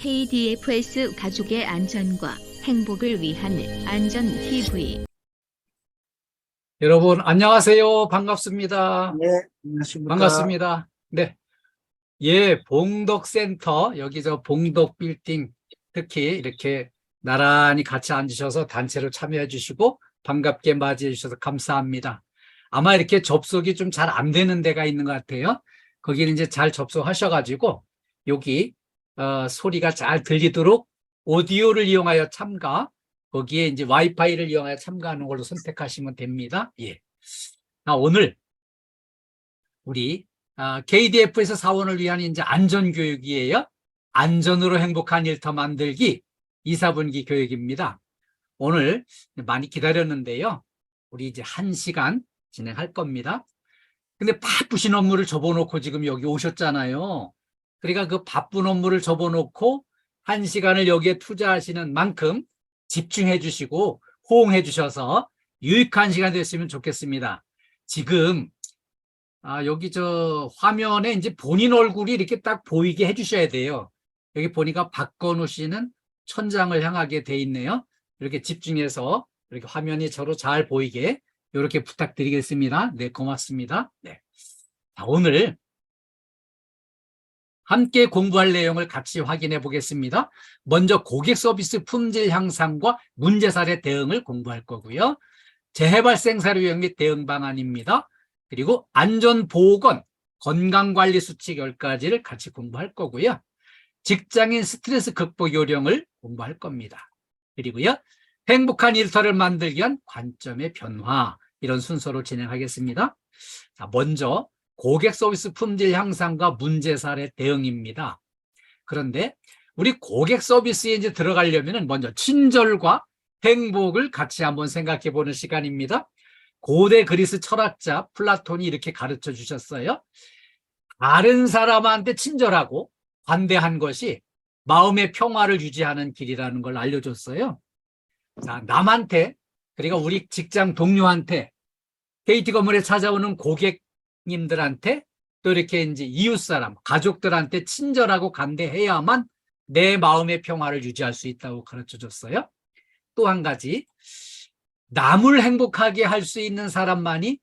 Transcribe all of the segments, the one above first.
KDFS 가족의 안전과 행복을 위한 안전TV. 여러분 안녕하세요. 반갑습니다. 네, 안녕하십니까. 반갑습니다. 네, 봉덕센터 여기 봉덕 빌딩 특히 이렇게 나란히 같이 앉으셔서 단체로 참여해 주시고 반갑게 맞이해 주셔서 감사합니다. 아마 이렇게 접속이 좀 잘 안 되는 데가 있는 것 같아요. 거기는 이제 잘 접속하셔가지고 여기 소리가 잘 들리도록 오디오를 이용하여 참가, 거기에 이제 와이파이를 이용하여 참가하는 걸로 선택하시면 됩니다. 예. 오늘 우리 KDF에서 사원을 위한 이제 안전교육이에요. 안전으로 행복한 일터 만들기 2, 4분기 교육입니다. 오늘 많이 기다렸는데요. 우리 이제 1시간 진행할 겁니다. 근데 바쁘신 업무를 접어놓고 지금 여기 오셨잖아요. 그러니까 그 바쁜 업무를 접어놓고 1시간을 여기에 투자하시는 만큼 집중해 주시고 호응해 주셔서 유익한 시간 됐으면 좋겠습니다. 지금 여기 화면에 이제 본인 얼굴이 이렇게 딱 보이게 해 주셔야 돼요. 여기 보니까 박건우 씨는 천장을 향하게 돼 있네요. 이렇게 집중해서 이렇게 화면이 저로 잘 보이게 이렇게 부탁드리겠습니다. 네, 고맙습니다. 네. 자, 오늘 함께 공부할 내용을 같이 확인해 보겠습니다. 먼저 고객 서비스 품질 향상과 문제 사례 대응을 공부할 거고요. 재해 발생 사례 유형 및 대응 방안입니다. 그리고 안전보건, 건강관리 수칙 10가지를 같이 공부할 거고요. 직장인 스트레스 극복 요령을 공부할 겁니다. 그리고요, 행복한 일터를 만들기 위한 관점의 변화, 이런 순서로 진행하겠습니다. 자, 먼저 고객 서비스 품질 향상과 문제 사례 대응입니다. 그런데 우리 고객 서비스에 이제 들어가려면 먼저 친절과 행복을 같이 한번 생각해 보는 시간입니다. 고대 그리스 철학자 플라톤이 이렇게 가르쳐 주셨어요. 다른 사람한테 친절하고 관대한 것이 마음의 평화를 유지하는 길이라는 걸 알려줬어요. 자, 남한테, 그러니까 우리 직장 동료한테, KT 건물에 찾아오는 고객님들한테, 또 이렇게 이제 이웃사람, 가족들한테 친절하고 관대해야만 내 마음의 평화를 유지할 수 있다고 가르쳐 줬어요. 또 한 가지, 남을 행복하게 할 수 있는 사람만이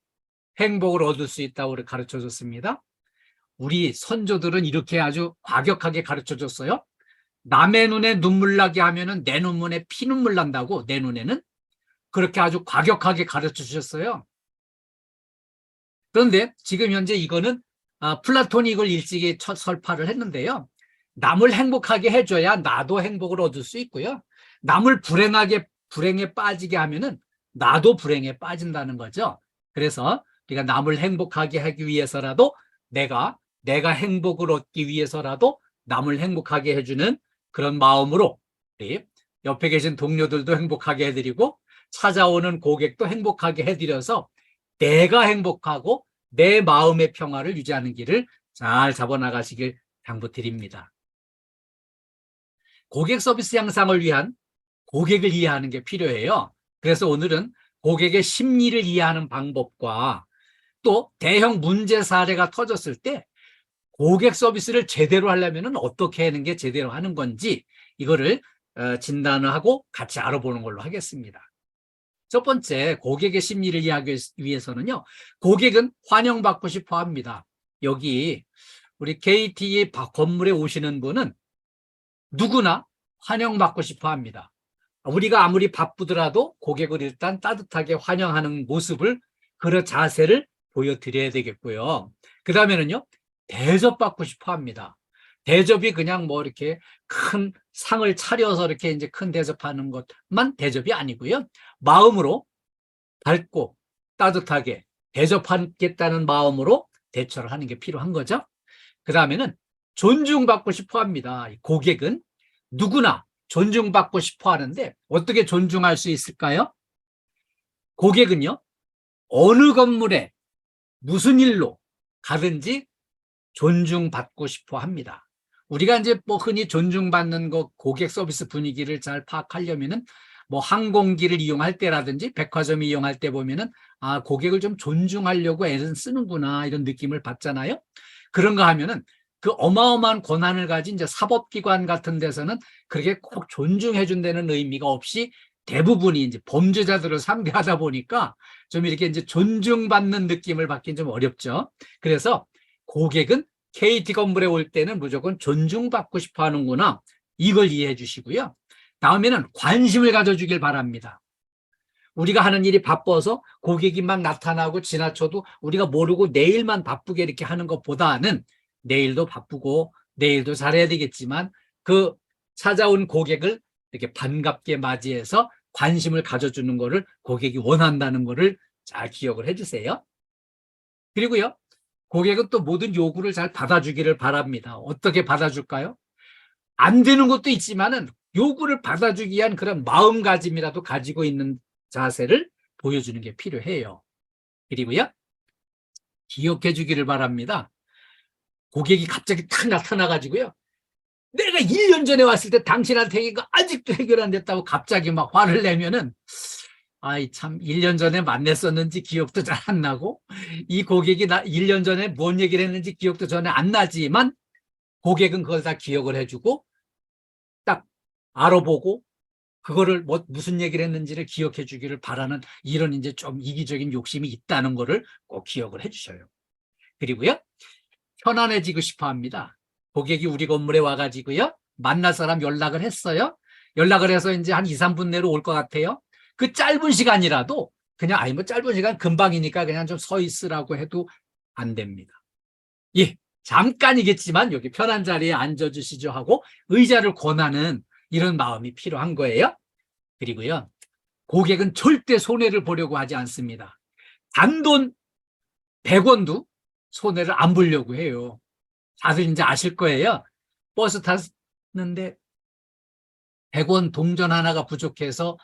행복을 얻을 수 있다고 가르쳐 줬습니다. 우리 선조들은 이렇게 아주 과격하게 가르쳐 줬어요. 남의 눈에 눈물 나게 하면은 내 눈물에 피눈물 난다고, 내 눈에는. 그렇게 아주 과격하게 가르쳐 주셨어요. 그런데 지금 현재 이거는 플라톤이 이걸 일찍이 첫 설파를 했는데요. 남을 행복하게 해줘야 나도 행복을 얻을 수 있고요. 남을 불행에 빠지게 하면은 나도 불행에 빠진다는 거죠. 그래서 우리가 남을 행복하게 하기 위해서라도 내가 행복을 얻기 위해서라도 남을 행복하게 해주는 그런 마음으로 우리 옆에 계신 동료들도 행복하게 해드리고 찾아오는 고객도 행복하게 해드려서 내가 행복하고 내 마음의 평화를 유지하는 길을 잘 잡아나가시길 당부드립니다. 고객 서비스 향상을 위한 고객을 이해하는 게 필요해요. 그래서 오늘은 고객의 심리를 이해하는 방법과 또 대형 문제 사례가 터졌을 때 고객 서비스를 제대로 하려면 어떻게 하는 게 제대로 하는 건지 이거를 진단을 하고 같이 알아보는 걸로 하겠습니다. 첫 번째, 고객의 심리를 이해하기 위해서는요, 고객은 환영받고 싶어 합니다. 여기 우리 KT 건물에 오시는 분은 누구나 환영받고 싶어 합니다. 우리가 아무리 바쁘더라도 고객을 일단 따뜻하게 환영하는 모습을, 그런 자세를 보여드려야 되겠고요. 그 다음에는요, 대접받고 싶어 합니다. 대접이 그냥 뭐 이렇게 큰 상을 차려서 이렇게 이제 큰 대접하는 것만 대접이 아니고요. 마음으로 밝고 따뜻하게 대접하겠다는 마음으로 대처를 하는 게 필요한 거죠. 그 다음에는 존중받고 싶어 합니다. 고객은 누구나 존중받고 싶어 하는데 어떻게 존중할 수 있을까요? 고객은요, 어느 건물에 무슨 일로 가든지 존중받고 싶어 합니다. 우리가 이제 뭐 흔히 존중받는 거, 고객 서비스 분위기를 잘 파악하려면은 뭐 항공기를 이용할 때라든지 백화점 이용할 때 보면은 고객을 좀 존중하려고 애를 쓰는구나, 이런 느낌을 받잖아요. 그런 거 하면은 그 어마어마한 권한을 가진 이제 사법기관 같은 데서는 그렇게 꼭 존중해 준다는 의미가 없이 대부분이 이제 범죄자들을 상대하다 보니까 좀 이렇게 이제 존중받는 느낌을 받긴 좀 어렵죠. 그래서 고객은 KT 건물에 올 때는 무조건 존중받고 싶어 하는구나. 이걸 이해해 주시고요. 다음에는 관심을 가져주길 바랍니다. 우리가 하는 일이 바빠서 고객이 막 나타나고 지나쳐도 우리가 모르고 내일만 바쁘게 이렇게 하는 것보다는 내일도 바쁘고 내일도 잘해야 되겠지만 그 찾아온 고객을 이렇게 반갑게 맞이해서 관심을 가져주는 거를 고객이 원한다는 거를 잘 기억을 해주세요. 그리고요, 고객은 또 모든 요구를 잘 받아주기를 바랍니다. 어떻게 받아줄까요? 안 되는 것도 있지만은 요구를 받아주기 위한 그런 마음가짐이라도 가지고 있는 자세를 보여주는 게 필요해요. 그리고요, 기억해 주기를 바랍니다. 고객이 갑자기 탁 나타나가지고요, 내가 1년 전에 왔을 때 당신한테 이거 아직도 해결 안 됐다고 갑자기 막 화를 내면은, 아이 참 1년 전에 만났었는지 기억도 잘 안 나고, 이 고객이 1년 전에 뭔 얘기를 했는지 기억도 전에 안 나지만 고객은 그걸 다 기억을 해주고 딱 알아보고 그거를 무슨 얘기를 했는지를 기억해 주기를 바라는 이런 이제 좀 이기적인 욕심이 있다는 거를 꼭 기억을 해 주셔요. 그리고요, 편안해지고 싶어 합니다. 고객이 우리 건물에 와가지고요, 만날 사람 연락을 했어요. 연락을 해서 이제 한 2, 3분 내로 올 것 같아요. 그 짧은 시간이라도 그냥 아니 뭐 짧은 시간 금방이니까 그냥 좀 서 있으라고 해도 안 됩니다. 예, 잠깐이겠지만 여기 편한 자리에 앉아주시죠 하고 의자를 권하는 이런 마음이 필요한 거예요. 그리고요, 고객은 절대 손해를 보려고 하지 않습니다. 단돈 100원도 손해를 안 보려고 해요. 다들 이제 아실 거예요. 버스 탔는데 100원 동전 하나가 부족해서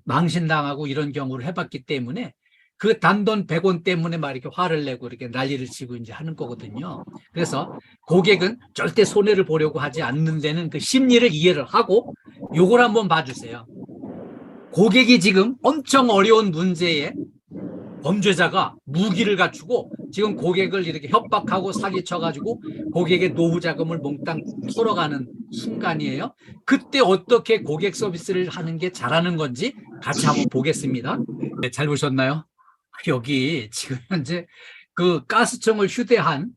망신당하고 이런 경우를 해봤기 때문에 그 단돈 100원 때문에 막 이렇게 화를 내고 이렇게 난리를 치고 이제 하는 거거든요. 그래서 고객은 절대 손해를 보려고 하지 않는 데는 그 심리를 이해를 하고 요걸 한번 봐주세요. 고객이 지금 엄청 어려운 문제에 범죄자가 무기를 갖추고 지금 고객을 이렇게 협박하고 사기쳐가지고 고객의 노후 자금을 몽땅 털어가는 순간이에요. 그때 어떻게 고객 서비스를 하는 게 잘하는 건지 같이 한번 보겠습니다. 네, 잘 보셨나요? 여기 지금 현재 그 가스총을 휴대한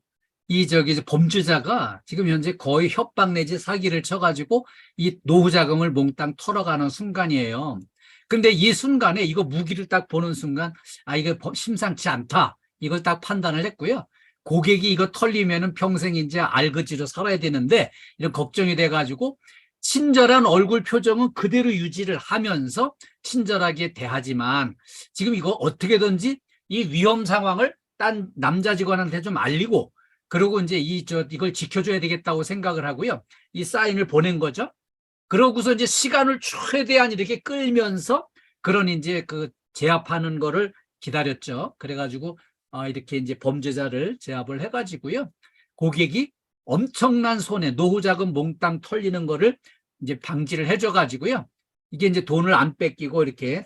이 범죄자가 지금 현재 거의 협박 내지 사기를 쳐가지고 이 노후 자금을 몽땅 털어가는 순간이에요. 근데 이 순간에 이거 무기를 딱 보는 순간 이거 심상치 않다, 이걸 딱 판단을 했고요. 고객이 이거 털리면은 평생 이제 알거지로 살아야 되는데 이런 걱정이 돼가지고 친절한 얼굴 표정은 그대로 유지를 하면서 친절하게 대하지만 지금 이거 어떻게든지 이 위험 상황을 딴 남자 직원한테 좀 알리고 그리고 이제 이걸 지켜줘야 되겠다고 생각을 하고요. 이 사인을 보낸 거죠. 그러고서 이제 시간을 최대한 이렇게 끌면서 그런 이제 그 제압하는 거를 기다렸죠. 그래가지고 이렇게 이제 범죄자를 제압을 해가지고요. 고객이 엄청난 손해, 노후 자금 몽땅 털리는 거를 이제 방지를 해줘가지고요. 이게 이제 돈을 안 뺏기고 이렇게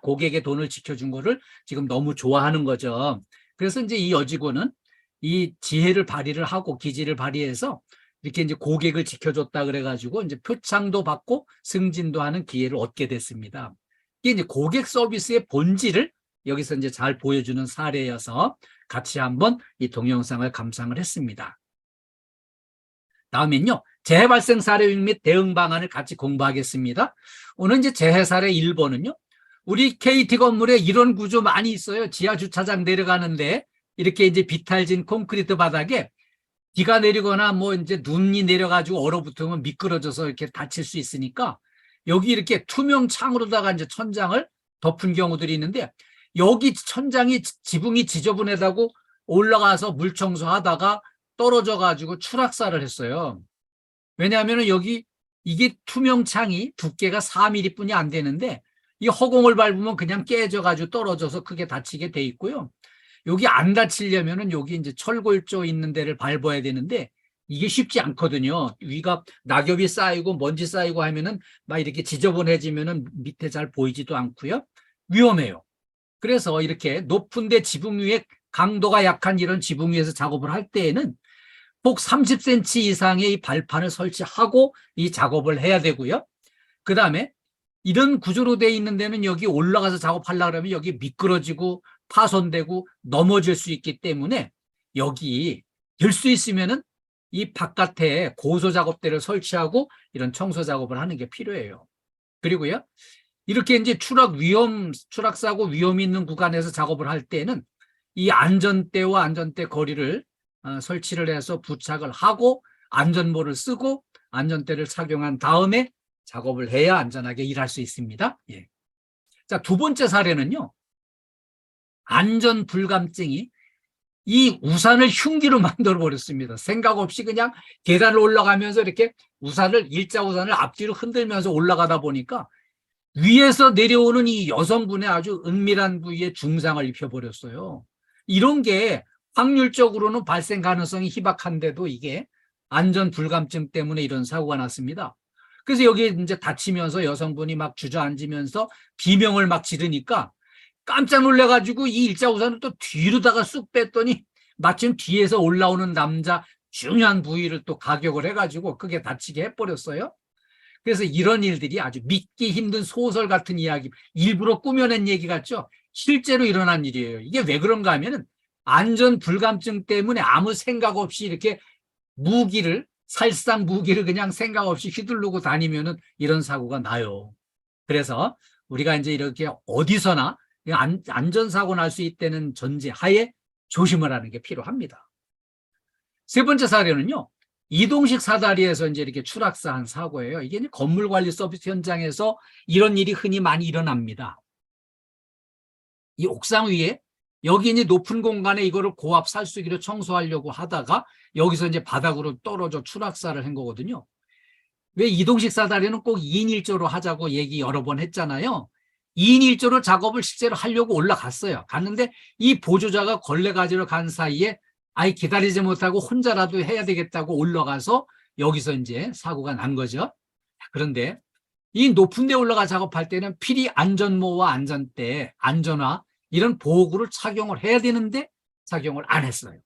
고객의 돈을 지켜준 거를 지금 너무 좋아하는 거죠. 그래서 이제 이 여직원은 이 지혜를 발휘를 하고 기지를 발휘해서 이렇게 이제 고객을 지켜줬다 그래가지고 이제 표창도 받고 승진도 하는 기회를 얻게 됐습니다. 이게 이제 고객 서비스의 본질을 여기서 이제 잘 보여주는 사례여서 같이 한번 이 동영상을 감상을 했습니다. 다음엔요, 재해 발생 사례 및 대응 방안을 같이 공부하겠습니다. 오늘 이제 재해 사례 1번은요, 우리 KT 건물에 이런 구조 많이 있어요. 지하 주차장 내려가는데 이렇게 이제 비탈진 콘크리트 바닥에 비가 내리거나 뭐 이제 눈이 내려가지고 얼어붙으면 미끄러져서 이렇게 다칠 수 있으니까 여기 이렇게 투명 창으로다가 이제 천장을 덮은 경우들이 있는데 여기 천장이 지붕이 지저분하다고 올라가서 물 청소하다가 떨어져 가지고 추락사를 했어요. 왜냐하면 여기 이게 투명 창이 두께가 4mm 뿐이 안 되는데 이 허공을 밟으면 그냥 깨져 가지고 떨어져서 크게 다치게 돼 있고요. 여기 안 다치려면은 여기 이제 철골조 있는 데를 밟아야 되는데 이게 쉽지 않거든요. 위가 낙엽이 쌓이고 먼지 쌓이고 하면은 막 이렇게 지저분해지면은 밑에 잘 보이지도 않고요. 위험해요. 그래서 이렇게 높은 데 지붕 위에 강도가 약한 이런 지붕 위에서 작업을 할 때에는 폭 30cm 이상의 이 발판을 설치하고 이 작업을 해야 되고요. 그 다음에 이런 구조로 되어 있는 데는 여기 올라가서 작업하려고 그러면 여기 미끄러지고 파손되고 넘어질 수 있기 때문에 여기 될 수 있으면은 이 바깥에 고소 작업대를 설치하고 이런 청소 작업을 하는 게 필요해요. 그리고요, 이렇게 이제 추락사고 위험이 있는 구간에서 작업을 할 때는 이 안전대와 안전대 거리를 설치를 해서 부착을 하고 안전모를 쓰고 안전대를 착용한 다음에 작업을 해야 안전하게 일할 수 있습니다. 예. 자, 두 번째 사례는요, 안전 불감증이 이 우산을 흉기로 만들어 버렸습니다. 생각 없이 그냥 계단을 올라가면서 이렇게 일자 우산을 앞뒤로 흔들면서 올라가다 보니까 위에서 내려오는 이 여성분의 아주 은밀한 부위에 중상을 입혀버렸어요. 이런 게 확률적으로는 발생 가능성이 희박한데도 이게 안전 불감증 때문에 이런 사고가 났습니다. 그래서 여기에 이제 다치면서 여성분이 막 주저앉으면서 비명을 막 지르니까 깜짝 놀래가지고 이 일자 우산을 또 뒤로다가 쑥 뺐더니 마침 뒤에서 올라오는 남자 중요한 부위를 또 가격을 해가지고 크게 다치게 해버렸어요. 그래서 이런 일들이 아주 믿기 힘든 소설 같은 이야기, 일부러 꾸며낸 얘기 같죠? 실제로 일어난 일이에요. 이게 왜 그런가 하면은 안전 불감증 때문에 아무 생각 없이 이렇게 살상 무기를 그냥 생각 없이 휘두르고 다니면은 이런 사고가 나요. 그래서 우리가 이제 이렇게 어디서나 안전사고 날 수 있다는 전제 하에 조심을 하는 게 필요합니다. 세 번째 사례는요, 이동식 사다리에서 이제 이렇게 추락사한 사고예요. 이게 이제 건물 관리 서비스 현장에서 이런 일이 흔히 많이 일어납니다. 이 옥상 위에 여기 이제 높은 공간에 이거를 고압 살수기로 청소하려고 하다가 여기서 이제 바닥으로 떨어져 추락사를 한 거거든요. 왜 이동식 사다리는 꼭 2인 1조로 하자고 얘기 여러 번 했잖아요. 2인 1조로 작업을 실제로 하려고 올라갔어요. 갔는데 이 보조자가 걸레 가지러 간 사이에 아예 기다리지 못하고 혼자라도 해야 되겠다고 올라가서 여기서 이제 사고가 난 거죠. 그런데 이 높은 데 올라가 작업할 때는 필히 안전모와 안전대, 안전화 이런 보호구를 착용을 해야 되는데 착용을 안 했어요.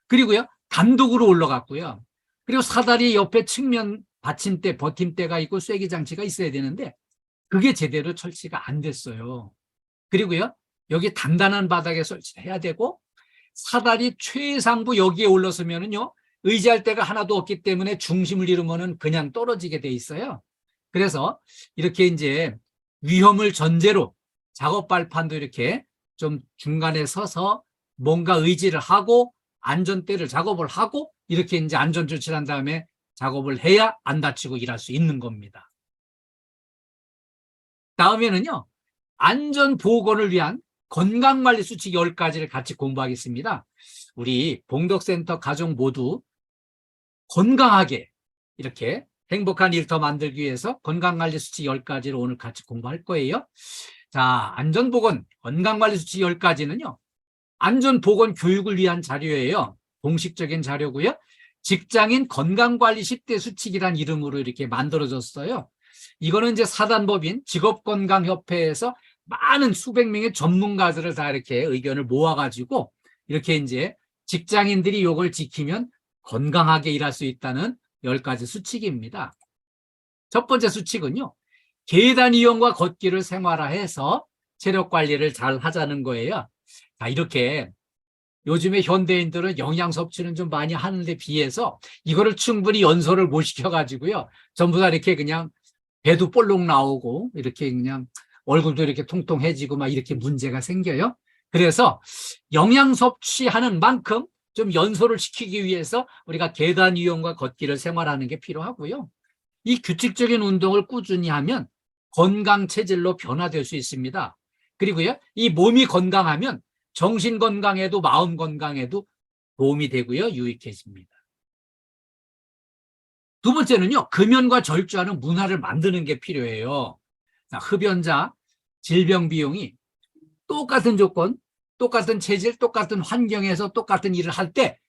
그리고요, 단독으로 올라갔고요. 그리고 사다리 옆에 측면 받침대, 버팀대가 있고 쐐기 장치가 있어야 되는데 그게 제대로 설치가 안 됐어요. 그리고요, 여기 단단한 바닥에 설치해야 되고 사다리 최상부 여기에 올라서면은요, 의지할 데가 하나도 없기 때문에 중심을 잃으면은 그냥 떨어지게 돼 있어요. 그래서 이렇게 이제 위험을 전제로 작업 발판도 이렇게 좀 중간에 서서 뭔가 의지를 하고 안전대를 작업을 하고 이렇게 이제 안전 조치를 한 다음에 작업을 해야 안 다치고 일할 수 있는 겁니다. 다음에는요, 안전 보건을 위한 건강관리 수칙 10가지를 같이 공부하겠습니다. 우리 봉덕센터 가족 모두 건강하게 이렇게 행복한 일터 만들기 위해서 건강관리 수칙 10가지를 오늘 같이 공부할 거예요. 자, 안전보건 건강관리 수칙 10가지는요. 안전보건 교육을 위한 자료예요. 공식적인 자료고요. 직장인 건강관리 10대 수칙이란 이름으로 이렇게 만들어졌어요. 이거는 이제 사단법인 직업건강협회에서 많은 수백 명의 전문가들을 다 이렇게 의견을 모아가지고 이렇게 이제 직장인들이 이걸 지키면 건강하게 일할 수 있다는 10가지 수칙입니다. 첫 번째 수칙은요, 계단 이용과 걷기를 생활화해서 체력 관리를 잘 하자는 거예요. 자, 이렇게 요즘에 현대인들은 영양 섭취는 좀 많이 하는데 비해서 이거를 충분히 연소를 못 시켜가지고요, 전부 다 이렇게 그냥 배도 볼록 나오고 이렇게 그냥 얼굴도 이렇게 통통해지고 막 이렇게 문제가 생겨요. 그래서 영양 섭취하는 만큼 좀 연소를 시키기 위해서 우리가 계단 이용과 걷기를 생활하는 게 필요하고요. 이 규칙적인 운동을 꾸준히 하면 건강 체질로 변화될 수 있습니다. 그리고요, 이 몸이 건강하면 정신 건강에도 마음 건강에도 도움이 되고요, 유익해집니다. 두 번째는요, 금연과 절주하는 문화를 만드는 게 필요해요. 자, 흡연자 질병 비용이 똑같은 조건, 똑같은 체질, 똑같은 환경에서 똑같은 일을 할 때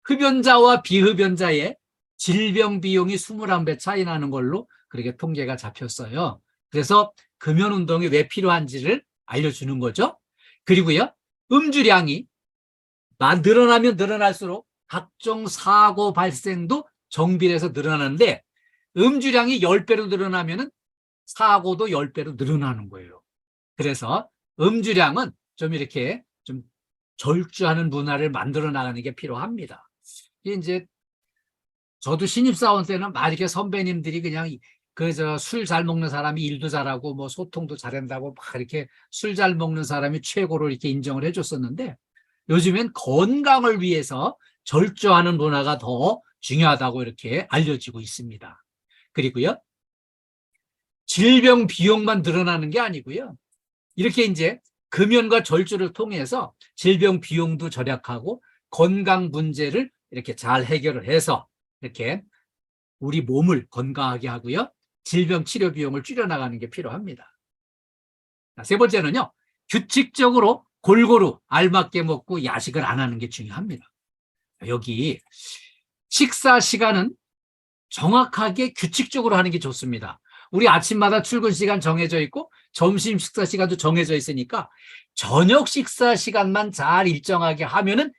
흡연자와 비흡연자의 질병 비용이 21배 차이 나는 걸로 그렇게 통계가 잡혔어요. 그래서 금연 운동이 왜 필요한지를 알려주는 거죠. 그리고요, 음주량이 늘어나면 늘어날수록 각종 사고 발생도 정비례해서 늘어나는데 음주량이 10배로 늘어나면은 사고도 10배로 늘어나는 거예요. 그래서 음주량은 좀 이렇게 좀 절주하는 문화를 만들어 나가는 게 필요합니다. 이게 이제 저도 신입사원 때는 막 이렇게 선배님들이 그냥 술 잘 먹는 사람이 일도 잘하고 뭐 소통도 잘한다고 막 이렇게 술 잘 먹는 사람이 최고로 이렇게 인정을 해줬었는데 요즘엔 건강을 위해서 절주하는 문화가 더 중요하다고 이렇게 알려지고 있습니다. 그리고요, 질병 비용만 늘어나는 게 아니고요. 이렇게 이제 금연과 절주를 통해서 질병 비용도 절약하고 건강 문제를 이렇게 잘 해결을 해서 이렇게 우리 몸을 건강하게 하고요. 질병 치료 비용을 줄여나가는 게 필요합니다. 세 번째는요. 규칙적으로 골고루 알맞게 먹고 야식을 안 하는 게 중요합니다. 여기 식사 시간은 정확하게 규칙적으로 하는 게 좋습니다. 우리 아침마다 출근 시간 정해져 있고 점심 식사 시간도 정해져 있으니까 저녁 식사 시간만 잘 일정하게 하면은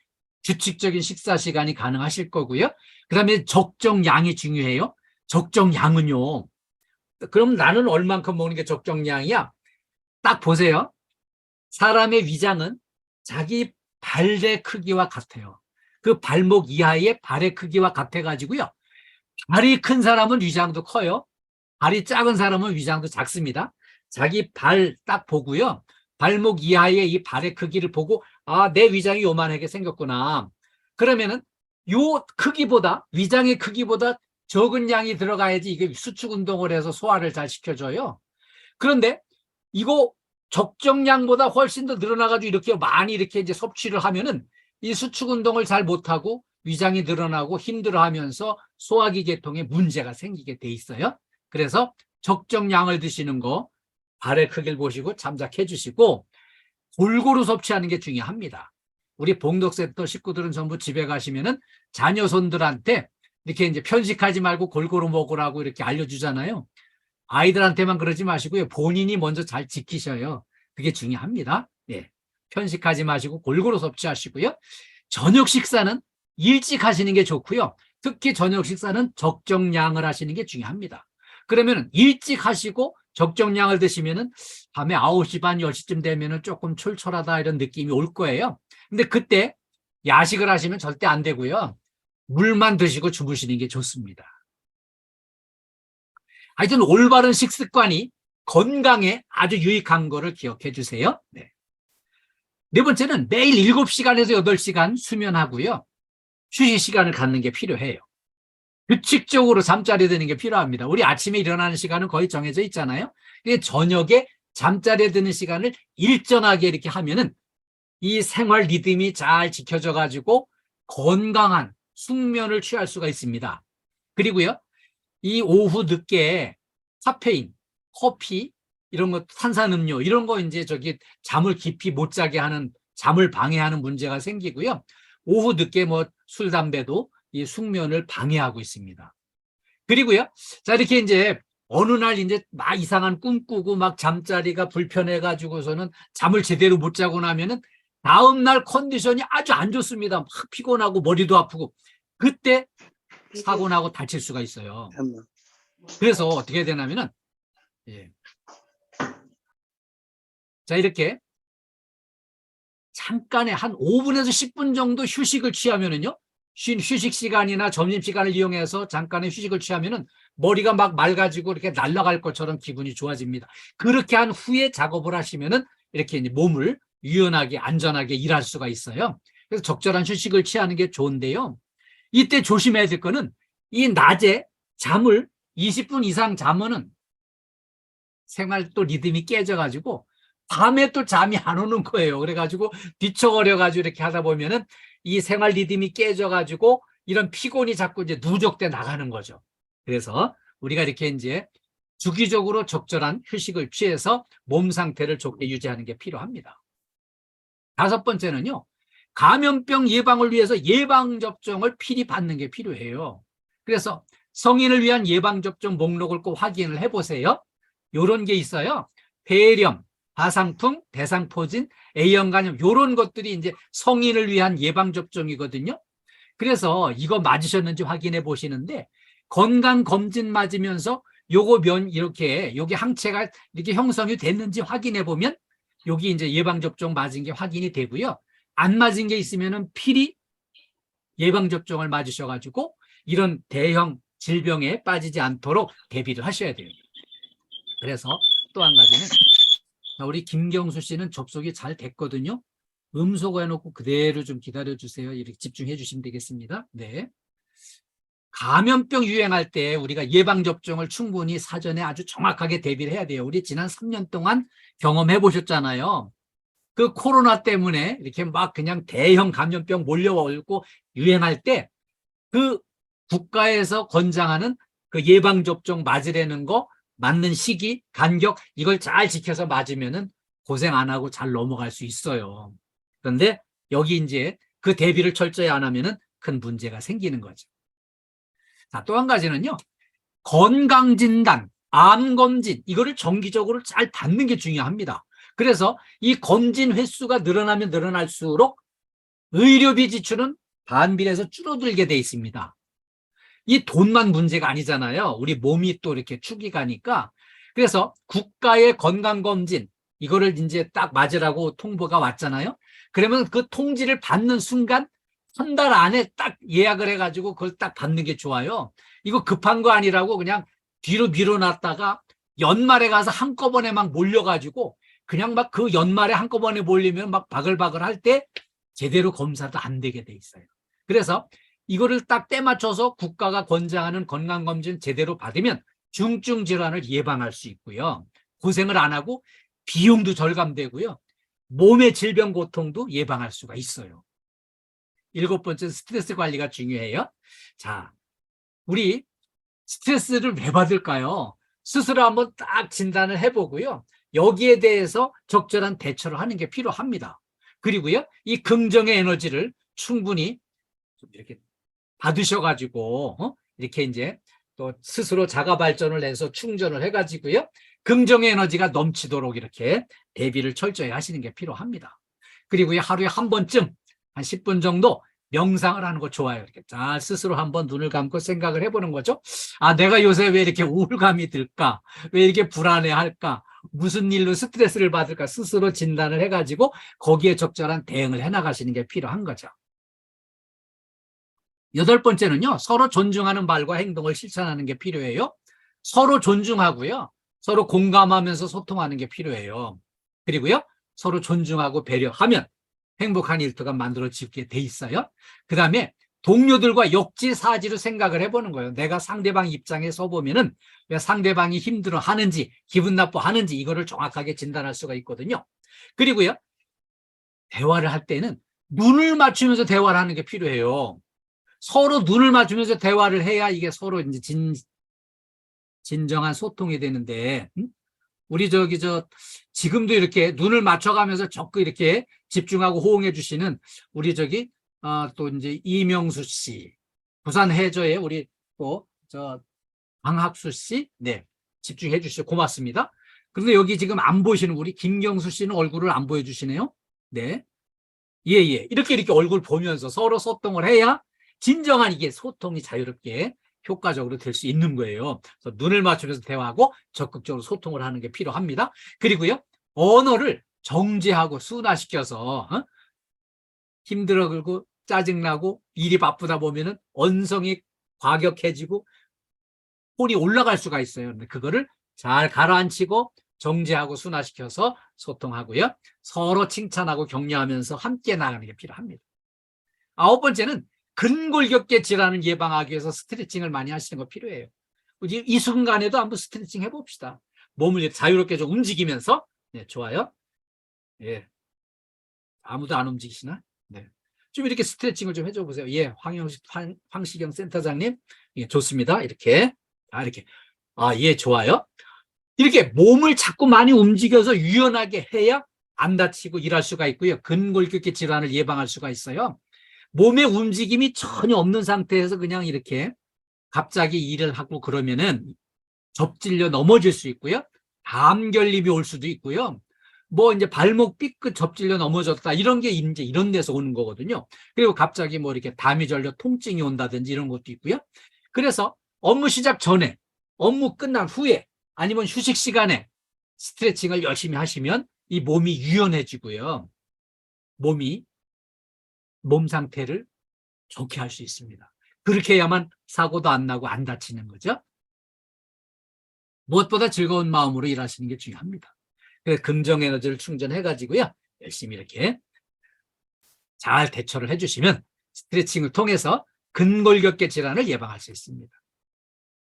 규칙적인 식사 시간이 가능하실 거고요. 그다음에 적정량이 중요해요. 적정량은요. 그럼 나는 얼만큼 먹는 게 적정량이야? 딱 보세요. 사람의 위장은 자기 발의 크기와 같아요. 그 발목 이하의 발의 크기와 같아가지고요. 발이 큰 사람은 위장도 커요. 발이 작은 사람은 위장도 작습니다. 자기 발 딱 보고요. 발목 이하의 이 발의 크기를 보고 아, 내 위장이 요만하게 생겼구나. 그러면은 요 크기보다 위장의 크기보다 적은 양이 들어가야지 이게 수축 운동을 해서 소화를 잘 시켜줘요. 그런데 이거 적정량보다 훨씬 더 늘어나가지고 이렇게 많이 이렇게 이제 섭취를 하면은 이 수축 운동을 잘 못하고 위장이 늘어나고 힘들어하면서 소화기 계통에 문제가 생기게 돼 있어요. 그래서 적정량을 드시는 거 발의 크기를 보시고 참작해 주시고 골고루 섭취하는 게 중요합니다. 우리 봉독센터 식구들은 전부 집에 가시면은 자녀손들한테 이렇게 이제 편식하지 말고 골고루 먹으라고 이렇게 알려주잖아요. 아이들한테만 그러지 마시고요. 본인이 먼저 잘 지키셔요. 그게 중요합니다. 예. 편식하지 마시고 골고루 섭취하시고요. 저녁 식사는 일찍 하시는 게 좋고요. 특히 저녁 식사는 적정량을 하시는 게 중요합니다. 그러면 일찍 하시고 적정량을 드시면은 밤에 9시 반, 10시쯤 되면은 조금 출출하다 이런 느낌이 올 거예요. 근데 그때 야식을 하시면 절대 안 되고요. 물만 드시고 주무시는 게 좋습니다. 하여튼 올바른 식습관이 건강에 아주 유익한 거를 기억해 주세요. 네. 네 번째는 매일 7시간에서 8시간 수면하고요. 휴식 시간을 갖는 게 필요해요. 규칙적으로 잠자리 드는 게 필요합니다. 우리 아침에 일어나는 시간은 거의 정해져 있잖아요. 저녁에 잠자리에 드는 시간을 일정하게 이렇게 하면은 이 생활 리듬이 잘 지켜져 가지고 건강한 숙면을 취할 수가 있습니다. 그리고요, 이 오후 늦게 카페인, 커피, 이런 거 탄산음료 이런 거 이제 잠을 깊이 못 자게 하는 잠을 방해하는 문제가 생기고요. 오후 늦게 뭐 술, 담배도 이 숙면을 방해하고 있습니다. 그리고요, 자, 이렇게 이제 어느 날 이제 막 이상한 꿈 꾸고 막 잠자리가 불편해가지고서는 잠을 제대로 못 자고 나면은 다음날 컨디션이 아주 안 좋습니다. 막 피곤하고 머리도 아프고 그때 사고 나고 다칠 수가 있어요. 그래서 어떻게 되냐면은, 예. 자, 이렇게 잠깐의 한 5분에서 10분 정도 휴식을 취하면은요, 휴식 시간이나 점심 시간을 이용해서 잠깐의 휴식을 취하면은 머리가 막 맑아지고 이렇게 날아갈 것처럼 기분이 좋아집니다. 그렇게 한 후에 작업을 하시면은 이렇게 이제 몸을 유연하게 안전하게 일할 수가 있어요. 그래서 적절한 휴식을 취하는 게 좋은데요. 이때 조심해야 될 거는 이 낮에 잠을 20분 이상 자면은 생활 또 리듬이 깨져가지고 밤에 또 잠이 안 오는 거예요. 그래가지고 뒤척거려가지고 이렇게 하다 보면은 이 생활 리듬이 깨져가지고 이런 피곤이 자꾸 이제 누적돼 나가는 거죠. 그래서 우리가 이렇게 이제 주기적으로 적절한 휴식을 취해서 몸 상태를 좋게 유지하는 게 필요합니다. 다섯 번째는요, 감염병 예방을 위해서 예방접종을 필히 받는 게 필요해요. 그래서 성인을 위한 예방접종 목록을 꼭 확인을 해보세요. 이런 게 있어요. 폐렴, 가상풍, 대상포진, A형 간염 이런 것들이 이제 성인을 위한 예방접종이거든요. 그래서 이거 맞으셨는지 확인해 보시는데 건강검진 맞으면서 이렇게 여기 항체가 이렇게 형성이 됐는지 확인해 보면 여기 이제 예방접종 맞은 게 확인이 되고요. 안 맞은 게 있으면은 필히 예방접종을 맞으셔가지고 이런 대형 질병에 빠지지 않도록 대비를 하셔야 돼요. 그래서 또 한 가지는 우리 김경수 씨는 접속이 잘 됐거든요. 음소거 해놓고 그대로 좀 기다려주세요. 이렇게 집중해 주시면 되겠습니다. 네. 감염병 유행할 때 우리가 예방접종을 충분히 사전에 아주 정확하게 대비를 해야 돼요. 우리 지난 3년 동안 경험해 보셨잖아요. 그 코로나 때문에 이렇게 막 그냥 대형 감염병 몰려오고 유행할 때 그 국가에서 권장하는 그 예방접종 맞으려는 거 맞는 시기, 간격 이걸 잘 지켜서 맞으면은 고생 안 하고 잘 넘어갈 수 있어요. 그런데 여기 이제 그 대비를 철저히 안 하면은 큰 문제가 생기는 거죠. 자, 또 한 가지는요. 건강진단, 암검진 이거를 정기적으로 잘 받는 게 중요합니다. 그래서 이 검진 횟수가 늘어나면 늘어날수록 의료비 지출은 반비례해서 줄어들게 돼 있습니다. 이 돈만 문제가 아니잖아요. 우리 몸이 또 이렇게 축이 가니까. 그래서 국가의 건강검진 이거를 이제 딱 맞으라고 통보가 왔잖아요. 그러면 그 통지를 받는 순간 한 달 안에 딱 예약을 해가지고 그걸 딱 받는 게 좋아요. 이거 급한 거 아니라고 그냥 뒤로 밀어놨다가 연말에 가서 한꺼번에 막 몰려가지고 그냥 막 그 연말에 한꺼번에 몰리면 막 바글바글 할 때 제대로 검사도 안 되게 돼 있어요. 그래서 이거를 딱 때 맞춰서 국가가 권장하는 건강검진 제대로 받으면 중증 질환을 예방할 수 있고요. 고생을 안 하고 비용도 절감되고요. 몸의 질병 고통도 예방할 수가 있어요. 7번째 스트레스 관리가 중요해요. 자, 우리 스트레스를 왜 받을까요? 스스로 한번 딱 진단을 해보고요. 여기에 대해서 적절한 대처를 하는 게 필요합니다. 그리고요, 이 긍정의 에너지를 충분히 이렇게 받으셔가지고, 이렇게 이제 또 스스로 자가 발전을 해서 충전을 해가지고요. 긍정의 에너지가 넘치도록 이렇게 대비를 철저히 하시는 게 필요합니다. 그리고요, 하루에 한 번쯤 한 10분 정도 명상을 하는 거 좋아요. 이렇게 잘 스스로 한번 눈을 감고 생각을 해보는 거죠. 아, 내가 요새 왜 이렇게 우울감이 들까? 왜 이렇게 불안해할까? 무슨 일로 스트레스를 받을까? 스스로 진단을 해가지고 거기에 적절한 대응을 해나가시는 게 필요한 거죠. 8번째는요. 서로 존중하는 말과 행동을 실천하는 게 필요해요. 서로 존중하고요. 서로 공감하면서 소통하는 게 필요해요. 그리고요. 서로 존중하고 배려하면 행복한 일터가 만들어지게 돼 있어요. 그 다음에 동료들과 역지사지로 생각을 해보는 거예요. 내가 상대방 입장에 서보면은 왜 상대방이 힘들어하는지 기분 나빠하는지 이거를 정확하게 진단할 수가 있거든요. 그리고요. 대화를 할 때는 눈을 맞추면서 대화를 하는 게 필요해요. 서로 눈을 맞추면서 대화를 해야 이게 서로 이제 진정한 소통이 되는데, 우리 지금도 이렇게 눈을 맞춰가면서 적극 이렇게 집중하고 호응해 주시는 우리 또 이제 이명수 씨, 부산 해저에 우리 강학수 씨, 네, 집중해 주시죠. 고맙습니다. 그런데 여기 지금 안 보시는 우리 김경수 씨는 얼굴을 안 보여주시네요. 네. 예. 이렇게 얼굴 보면서 서로 소통을 해야 진정한 이게 소통이 자유롭게 효과적으로 될 수 있는 거예요. 그래서 눈을 맞추면서 대화하고 적극적으로 소통을 하는 게 필요합니다. 그리고요, 언어를 정제하고 순화시켜서 힘들어하고 짜증나고 일이 바쁘다 보면은 언성이 과격해지고 톤이 올라갈 수가 있어요. 근데 그거를 잘 가라앉히고 정제하고 순화시켜서 소통하고요. 서로 칭찬하고 격려하면서 함께 나가는 게 필요합니다. 9번째는 근골격계 질환을 예방하기 위해서 스트레칭을 많이 하시는 거 필요해요. 이 순간에도 한번 스트레칭 해봅시다. 몸을 자유롭게 좀 움직이면서. 네, 좋아요. 예. 아무도 안 움직이시나? 네. 좀 이렇게 스트레칭을 좀 해줘 보세요. 예, 황시경 센터장님. 예, 좋습니다. 이렇게. 이렇게. 예, 좋아요. 이렇게 몸을 자꾸 많이 움직여서 유연하게 해야 안 다치고 일할 수가 있고요. 근골격계 질환을 예방할 수가 있어요. 몸의 움직임이 전혀 없는 상태에서 그냥 이렇게 갑자기 일을 하고 그러면은 접질려 넘어질 수 있고요. 담결림이 올 수도 있고요. 뭐 이제 발목 삐끗 접질려 넘어졌다 이런 게 이제 이런 데서 오는 거거든요. 그리고 갑자기 뭐 이렇게 담이 절려 통증이 온다든지 이런 것도 있고요. 그래서 업무 시작 전에, 업무 끝난 후에, 아니면 휴식 시간에 스트레칭을 열심히 하시면 이 몸이 유연해지고요. 몸 상태를 좋게 할 수 있습니다. 그렇게 해야만 사고도 안 나고 안 다치는 거죠. 무엇보다 즐거운 마음으로 일하시는 게 중요합니다. 그래서 긍정 에너지를 충전해가지고요. 열심히 이렇게 잘 대처를 해주시면 스트레칭을 통해서 근골격계 질환을 예방할 수 있습니다.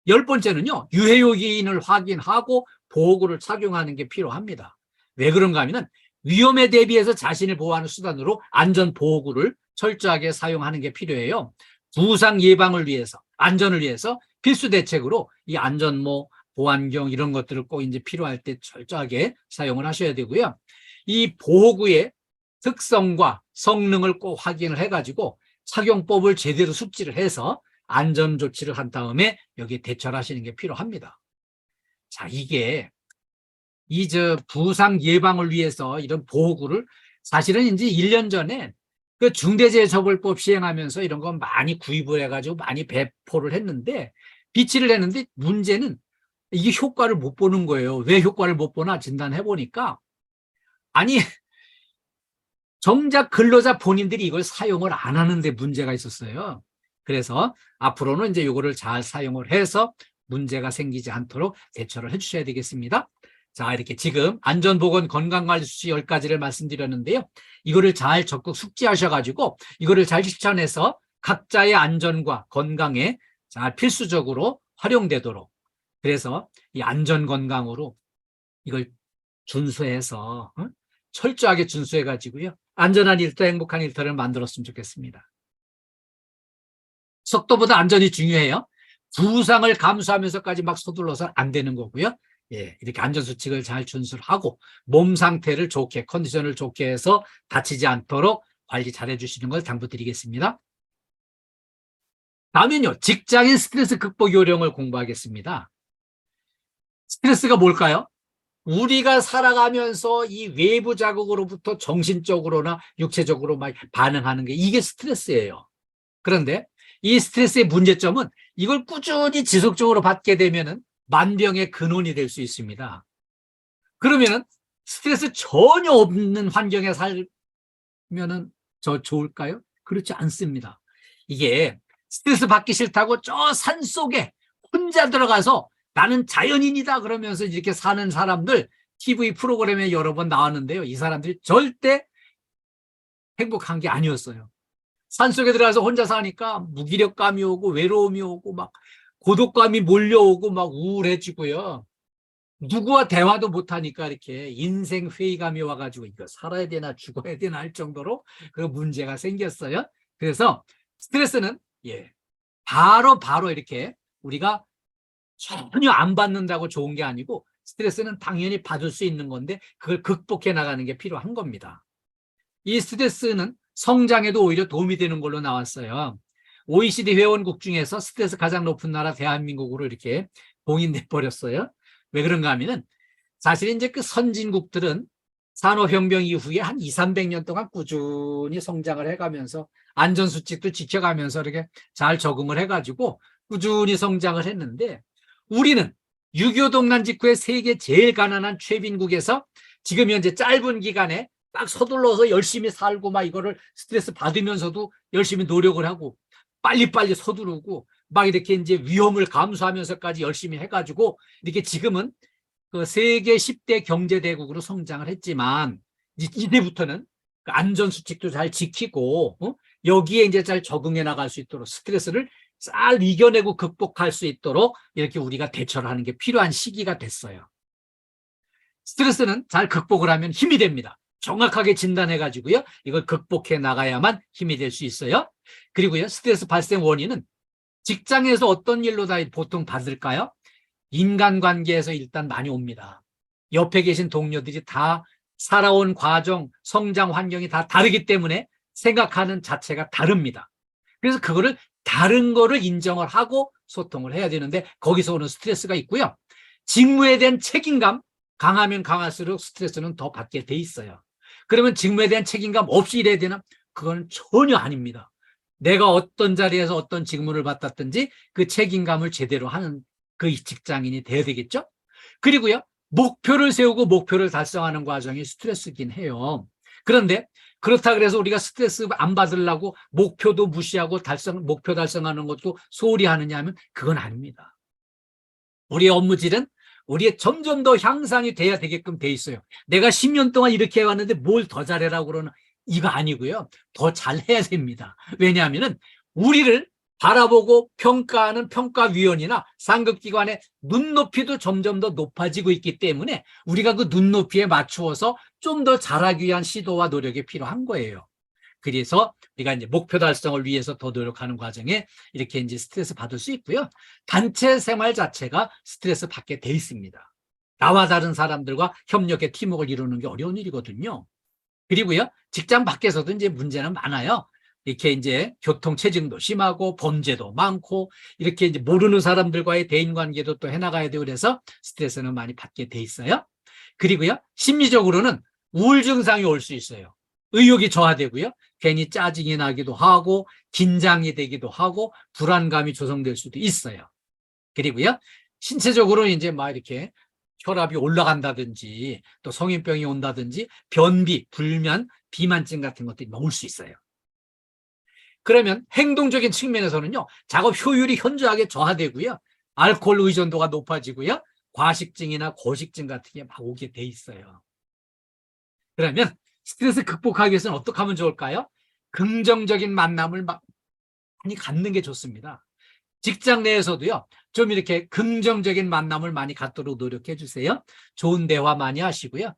10번째는요. 유해요인을 확인하고 보호구를 착용하는 게 필요합니다. 왜 그런가 하면 위험에 대비해서 자신을 보호하는 수단으로 안전보호구를 철저하게 사용하는 게 필요해요. 부상 예방을 위해서, 안전을 위해서 필수 대책으로 이 안전모, 보안경 이런 것들을 꼭 이제 필요할 때 철저하게 사용을 하셔야 되고요. 이 보호구의 특성과 성능을 꼭 확인을 해가지고 착용법을 제대로 숙지를 해서 안전 조치를 한 다음에 여기에 대처를 하시는 게 필요합니다. 자, 이게 부상 예방을 위해서 이런 보호구를 사실은 이제 1년 전에 그 중대재해처벌법 시행하면서 이런 거 많이 구입을 해가지고 많이 배포를 했는데 비치를 했는데 문제는 이게 효과를 못 보는 거예요. 왜 효과를 못 보나 진단해 보니까 아니 정작 근로자 본인들이 이걸 사용을 안 하는데 문제가 있었어요. 그래서 앞으로는 이제 이거를 잘 사용을 해서 문제가 생기지 않도록 대처를 해주셔야 되겠습니다. 자, 이렇게 지금 안전보건 건강관리수치 10가지를 말씀드렸는데요. 이거를 잘 적극 숙지하셔가지고 이거를 잘 실천해서 각자의 안전과 건강에 잘 필수적으로 활용되도록, 그래서 이 안전건강으로 이걸 준수해서 철저하게 준수해가지고요. 안전한 일터, 행복한 일터를 만들었으면 좋겠습니다. 속도보다 안전이 중요해요. 부상을 감수하면서까지 막 서둘러서 안 되는 거고요. 예, 이렇게 안전수칙을 잘 준수를 하고 몸 상태를 좋게, 컨디션을 좋게 해서 다치지 않도록 관리 잘 해주시는 걸 당부드리겠습니다. 다음엔요, 직장인 스트레스 극복 요령을 공부하겠습니다. 스트레스가 뭘까요? 우리가 살아가면서 이 외부 자극으로부터 정신적으로나 육체적으로 막 반응하는 게 이게 스트레스예요. 그런데 이 스트레스의 문제점은 이걸 꾸준히 지속적으로 받게 되면은 만병의 근원이 될 수 있습니다. 그러면은 스트레스 전혀 없는 환경에 살면은 좋을까요? 그렇지 않습니다. 이게 스트레스 받기 싫다고 저 산속에 혼자 들어가서 나는 자연인이다 그러면서 이렇게 사는 사람들 TV 프로그램에 여러 번 나왔는데요. 이 사람들이 절대 행복한 게 아니었어요. 산속에 들어가서 혼자 사니까 무기력감이 오고 외로움이 오고 막 고독감이 몰려오고 막 우울해지고요. 누구와 대화도 못하니까 이렇게 인생 회의감이 와가지고 이거 살아야 되나 죽어야 되나 할 정도로 그 문제가 생겼어요. 그래서 스트레스는 바로 이렇게 우리가 전혀 안 받는다고 좋은 게 아니고 스트레스는 당연히 받을 수 있는 건데 그걸 극복해 나가는 게 필요한 겁니다. 이 스트레스는 성장에도 오히려 도움이 되는 걸로 나왔어요. OECD 회원국 중에서 스트레스 가장 높은 나라 대한민국으로 이렇게 봉인돼 버렸어요. 왜 그런가 하면은 사실 이제 그 선진국들은 산업혁명 이후에 한 200~300년 동안 꾸준히 성장을 해가면서 안전수칙도 지켜가면서 이렇게 잘 적응을 해가지고 꾸준히 성장을 했는데 우리는 6.25 동란 직후에 세계 제일 가난한 최빈국에서 지금 현재 짧은 기간에 딱 서둘러서 열심히 살고 막 이거를 스트레스 받으면서도 열심히 노력을 하고 빨리빨리 서두르고 막 이렇게 이제 위험을 감수하면서까지 열심히 해가지고 이렇게 지금은 그 세계 10대 경제대국으로 성장을 했지만 이제부터는 그 안전수칙도 잘 지키고 여기에 이제 잘 적응해 나갈 수 있도록 스트레스를 잘 이겨내고 극복할 수 있도록 이렇게 우리가 대처를 하는 게 필요한 시기가 됐어요. 스트레스는 잘 극복을 하면 힘이 됩니다. 정확하게 진단해가지고요. 이걸 극복해 나가야만 힘이 될 수 있어요. 그리고요, 스트레스 발생 원인은 직장에서 어떤 일로 다 보통 받을까요? 인간관계에서 일단 많이 옵니다. 옆에 계신 동료들이 다 살아온 과정, 성장 환경이 다 다르기 때문에 생각하는 자체가 다릅니다. 그래서 그거를 다른 거를 인정을 하고 소통을 해야 되는데 거기서 오는 스트레스가 있고요. 직무에 대한 책임감, 강하면 강할수록 스트레스는 더 받게 돼 있어요. 그러면 직무에 대한 책임감 없이 일해야 되나? 그건 전혀 아닙니다. 내가 어떤 자리에서 어떤 직무를 맡았든지 그 책임감을 제대로 하는 그 직장인이 돼야 되겠죠? 그리고요, 목표를 세우고 목표를 달성하는 과정이 스트레스긴 해요. 그런데 그렇다 그래서 우리가 스트레스 안 받으려고 목표도 무시하고 목표 달성하는 것도 소홀히 하느냐 하면 그건 아닙니다. 우리의 업무질은 우리의 점점 더 향상이 돼야 되게끔 돼 있어요. 내가 10년 동안 이렇게 해왔는데 뭘 더 잘해라고 그러는 이거 아니고요. 더 잘해야 됩니다. 왜냐하면 우리를 바라보고 평가하는 평가위원이나 상급기관의 눈높이도 점점 더 높아지고 있기 때문에 우리가 그 눈높이에 맞추어서 좀 더 잘하기 위한 시도와 노력이 필요한 거예요. 그래서 우리가 이제 목표 달성을 위해서 더 노력하는 과정에 이렇게 이제 스트레스 받을 수 있고요. 단체 생활 자체가 스트레스 받게 돼 있습니다. 나와 다른 사람들과 협력의 팀워크를 이루는 게 어려운 일이거든요. 그리고요, 직장 밖에서도 이제 문제는 많아요. 이렇게 이제 교통체증도 심하고 범죄도 많고 이렇게 이제 모르는 사람들과의 대인 관계도 또 해나가야 되고 그래서 스트레스는 많이 받게 돼 있어요. 그리고요, 심리적으로는 우울 증상이 올 수 있어요. 의욕이 저하되고요, 괜히 짜증이 나기도 하고 긴장이 되기도 하고 불안감이 조성될 수도 있어요. 그리고요, 신체적으로 이제 막 이렇게 혈압이 올라간다든지 또 성인병이 온다든지 변비, 불면, 비만증 같은 것들이 올 수 있어요. 그러면 행동적인 측면에서는요, 작업 효율이 현저하게 저하되고요, 알코올 의존도가 높아지고요, 과식증이나 고식증 같은 게 막 오게 돼 있어요. 그러면 스트레스 극복하기 위해서는 어떻게 하면 좋을까요? 긍정적인 만남을 많이 갖는 게 좋습니다. 직장 내에서도요, 좀 이렇게 긍정적인 만남을 많이 갖도록 노력해 주세요. 좋은 대화 많이 하시고요.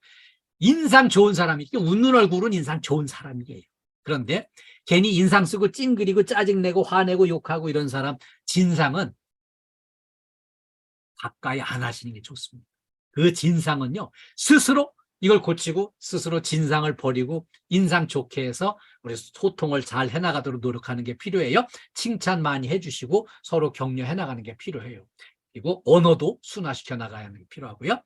인상 좋은 사람이, 웃는 얼굴은 인상 좋은 사람이에요. 그런데 괜히 인상 쓰고 찡그리고 짜증내고 화내고 욕하고 이런 사람 진상은 가까이 안 하시는 게 좋습니다. 그 진상은요, 스스로 이걸 고치고 스스로 진상을 버리고 인상 좋게 해서 우리 소통을 잘 해나가도록 노력하는 게 필요해요. 칭찬 많이 해주시고 서로 격려해 나가는 게 필요해요. 그리고 언어도 순화시켜 나가야 하는 게 필요하고요.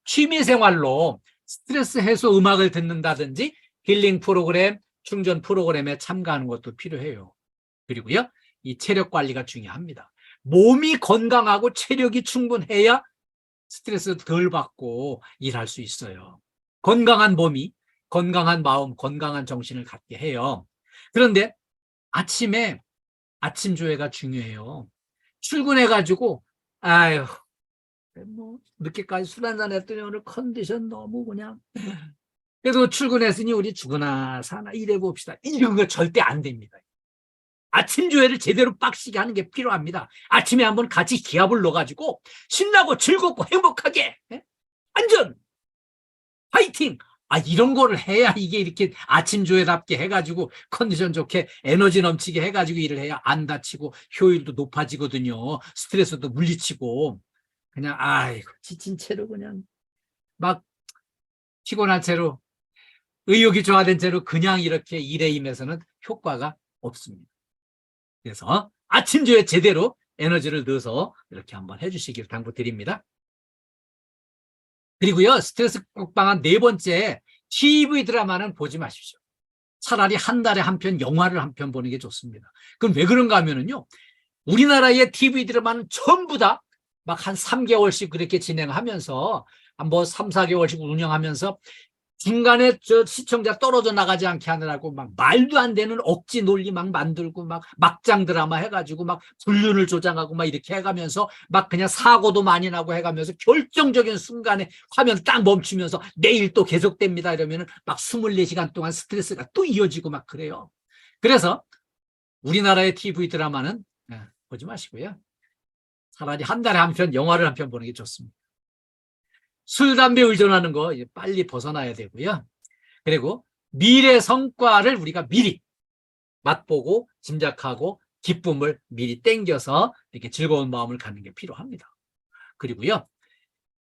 취미생활로 스트레스 해소 음악을 듣는다든지 힐링 프로그램, 충전 프로그램에 참가하는 것도 필요해요. 그리고요, 이 체력 관리가 중요합니다. 몸이 건강하고 체력이 충분해야 스트레스 덜 받고 일할 수 있어요. 건강한 몸이 건강한 마음, 건강한 정신을 갖게 해요. 그런데 아침에 아침 조회가 중요해요. 출근해가지고 아유, 뭐 늦게까지 술 한잔 했더니 오늘 컨디션 너무 그냥 그래도 출근했으니 우리 죽으나 사나 일해봅시다. 이런 거 절대 안 됩니다. 아침 조회를 제대로 빡시게 하는 게 필요합니다. 아침에 한번 같이 기합을 넣어가지고 신나고 즐겁고 행복하게 완전 파이팅! 이런 거를 해야 이게 이렇게 아침 조회답게 해가지고 컨디션 좋게 에너지 넘치게 해가지고 일을 해야 안 다치고 효율도 높아지거든요. 스트레스도 물리치고 그냥 아이고 지친 채로 그냥 막 피곤한 채로 의욕이 저하된 채로 그냥 이렇게 일에 임해서는 효과가 없습니다. 그래서 아침 조회 제대로 에너지를 넣어서 이렇게 한번 해주시길 당부드립니다. 그리고요, 스트레스 극복방안 네 번째, TV 드라마는 보지 마십시오. 차라리 한 달에 한 편 영화를 한 편 보는 게 좋습니다. 그럼 왜 그런가 하면은요, 우리나라의 TV 드라마는 전부 다 막 한 3개월씩 그렇게 진행하면서 뭐 3, 4개월씩 운영하면서 중간에 저 시청자 떨어져 나가지 않게 하느라고 막 말도 안 되는 억지 논리 막 만들고 막 막장 드라마 해가지고 막 불륜을 조장하고 막 이렇게 해가면서 막 그냥 사고도 많이 나고 해가면서 결정적인 순간에 화면 딱 멈추면서 내일 또 계속됩니다 이러면은 막 24시간 동안 스트레스가 또 이어지고 막 그래요. 그래서 우리나라의 TV 드라마는 보지 마시고요. 차라리 한 달에 한 편 영화를 한 편 보는 게 좋습니다. 술, 담배 의존하는 거 빨리 벗어나야 되고요. 그리고 미래 성과를 우리가 미리 맛보고 짐작하고 기쁨을 미리 땡겨서 이렇게 즐거운 마음을 갖는 게 필요합니다. 그리고요,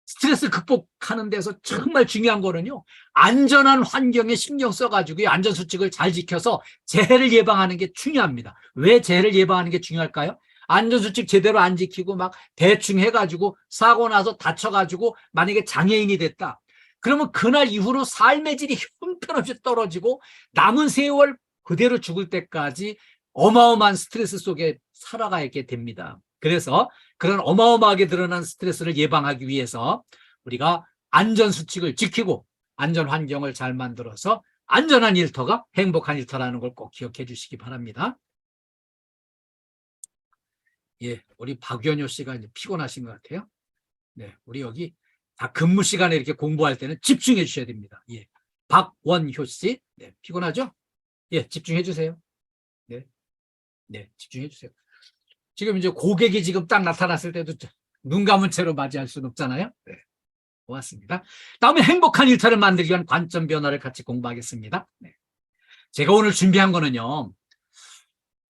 스트레스 극복하는 데서 정말 중요한 거는요, 안전한 환경에 신경 써가지고 안전수칙을 잘 지켜서 재해를 예방하는 게 중요합니다. 왜 재해를 예방하는 게 중요할까요? 안전수칙 제대로 안 지키고 막 대충 해가지고 사고 나서 다쳐가지고 만약에 장애인이 됐다. 그러면 그날 이후로 삶의 질이 형편없이 떨어지고 남은 세월 그대로 죽을 때까지 어마어마한 스트레스 속에 살아가게 됩니다. 그래서 그런 어마어마하게 드러난 스트레스를 예방하기 위해서 우리가 안전수칙을 지키고 안전환경을 잘 만들어서 안전한 일터가 행복한 일터라는 걸 꼭 기억해 주시기 바랍니다. 예, 우리 박연효 씨가 이제 피곤하신 것 같아요. 네, 우리 여기 다 근무 시간에 이렇게 공부할 때는 집중해 주셔야 됩니다. 예, 박원효 씨, 네, 피곤하죠? 예, 집중해 주세요. 네, 네, 집중해 주세요. 지금 이제 고객이 지금 딱 나타났을 때도 눈 감은 채로 맞이할 수는 없잖아요. 네, 고맙습니다. 다음에 행복한 일터를 만들기 위한 관점 변화를 같이 공부하겠습니다. 네. 제가 오늘 준비한 거는요,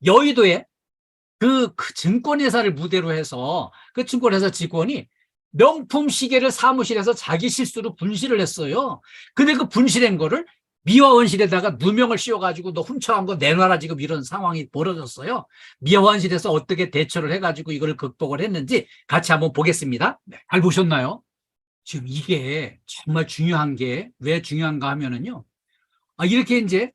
여의도에 그 증권회사를 무대로 해서 그 증권회사 직원이 명품 시계를 사무실에서 자기 실수로 분실을 했어요. 근데 그 분실한 거를 미화원실에다가 누명을 씌워가지고 너 훔쳐간 거 내놔라, 지금 이런 상황이 벌어졌어요. 미화원실에서 어떻게 대처를 해가지고 이걸 극복을 했는지 같이 한번 보겠습니다. 네, 잘 보셨나요? 지금 이게 정말 중요한 게 왜 중요한가 하면은요. 이렇게 이제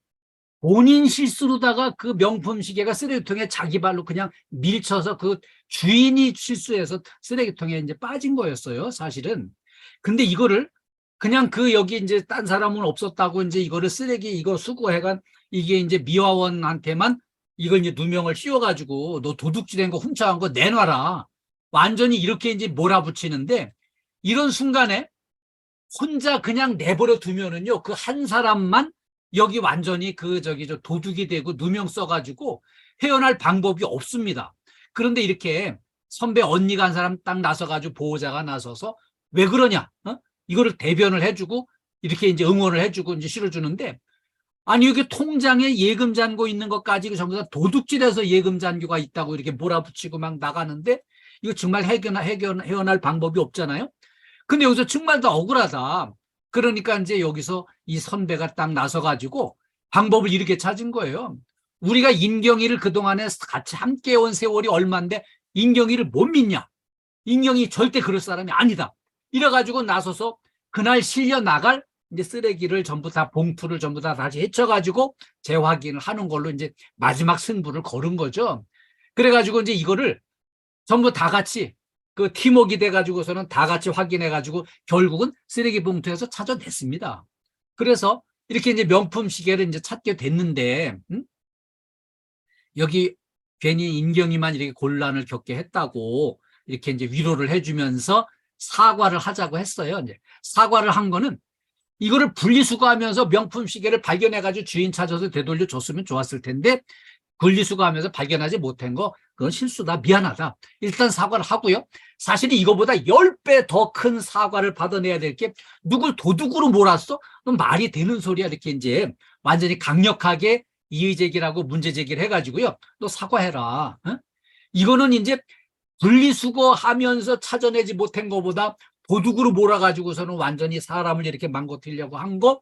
본인 실수로다가 그 명품 시계가 쓰레기통에 자기 발로 그냥 밀쳐서 그 주인이 실수해서 쓰레기통에 이제 빠진 거였어요, 사실은. 근데 이거를 그냥 여기 이제 딴 사람은 없었다고 이제 이거를 쓰레기 이거 수거해간 이게 이제 미화원한테만 이걸 이제 누명을 씌워가지고 너 도둑질한 거 훔쳐간 거 내놔라. 완전히 이렇게 이제 몰아붙이는데 이런 순간에 혼자 그냥 내버려 두면은요, 그 한 사람만 여기 완전히 저 도둑이 되고 누명 써가지고 헤어날 방법이 없습니다. 그런데 이렇게 선배 언니가 한 사람 딱 나서가지고 보호자가 나서서 왜 그러냐? 이거를 대변을 해주고 이렇게 이제 응원을 해주고 이제 실어주는데, 아니 여기 통장에 예금 잔고 있는 것까지 전부 다 도둑질해서 예금 잔고가 있다고 이렇게 몰아붙이고 막 나가는데 이거 정말 헤어날 방법이 없잖아요. 근데 여기서 정말 더 억울하다. 그러니까 이제 여기서 이 선배가 딱 나서가지고 방법을 이렇게 찾은 거예요. 우리가 인경이를 그동안에 같이 함께 온 세월이 얼만데 인경이를 못 믿냐? 인경이 절대 그럴 사람이 아니다. 이래가지고 나서서 그날 실려 나갈 이제 쓰레기를 전부 다 봉투를 전부 다 다시 헤쳐가지고 재확인을 하는 걸로 이제 마지막 승부를 걸은 거죠. 그래가지고 이제 이거를 전부 다 같이 그 팀워크가 돼가지고서는 다 같이 확인해가지고 결국은 쓰레기 봉투에서 찾아냈습니다. 그래서 이렇게 이제 명품 시계를 이제 찾게 됐는데, 여기 괜히 인경이만 이렇게 곤란을 겪게 했다고 이렇게 이제 위로를 해주면서 사과를 하자고 했어요. 이제 사과를 한 거는 이거를 분리수거하면서 명품 시계를 발견해가지고 주인 찾아서 되돌려 줬으면 좋았을 텐데 분리수거하면서 발견하지 못한 거 그건 실수다, 미안하다, 일단 사과를 하고요. 사실 이거보다 10배 더 큰 사과를 받아내야 될 게 누굴 도둑으로 몰았어? 그럼 말이 되는 소리야. 이렇게 이제 완전히 강력하게 이의제기라고 문제제기를 해가지고요, 너 사과해라. 이거는 이제 분리수거하면서 찾아내지 못한 거보다 도둑으로 몰아가지고서는 완전히 사람을 이렇게 망가뜨리려고 한 거